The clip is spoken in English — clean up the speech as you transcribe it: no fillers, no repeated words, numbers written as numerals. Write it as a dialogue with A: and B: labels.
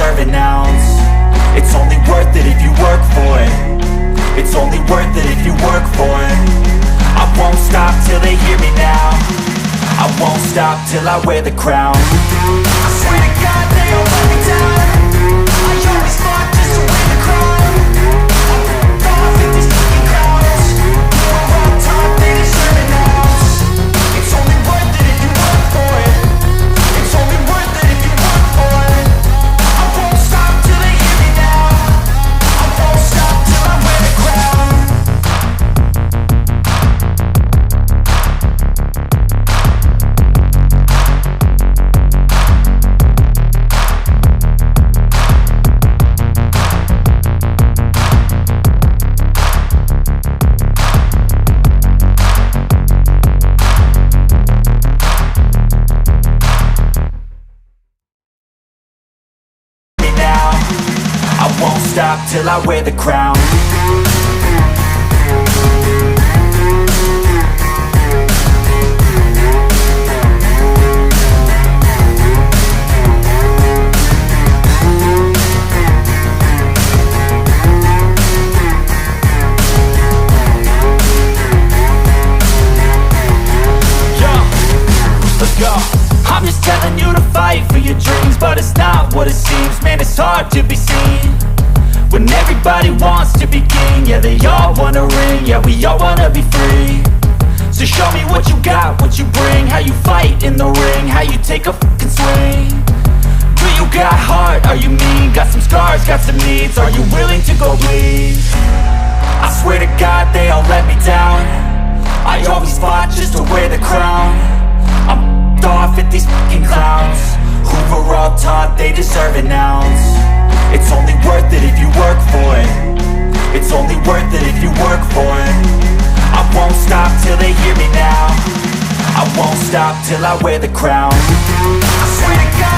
A: deserve an ounce. It's only worth it if you work for it. It's only worth it if you work for it. I won't stop till they hear me now. I won't stop till I wear the crown. I swear to God they all let me down. I always fought just to win the crown. I'm off at these fucking clowns who are on top, they deserve an ounce. It's only worth it if you work for it. It's only worth it if you work for it. I won't stop till they hear me now. I won't stop till I wear the crown. Won't stop till I wear the crown. Let's go. I'm just telling you to fight for your dreams, but it's not what it seems. Man, it's hard to be seen when everybody wants to be king. Yeah, they all wanna ring, yeah, we all wanna be free. So show me what you got, what you bring, how you fight in the ring, how you take a fucking swing. Do you got heart, are you mean? Got some scars, got some needs, are you willing to go bleed? I swear to God they all let me down. I always fought just to wear the crown. I'm off at these fucking clowns who were all taught they deserve an ounce. It's only worth it if you work for it. It's only worth it if you work for it. I won't stop till they hear me now. I won't stop till I wear the crown. I swear to God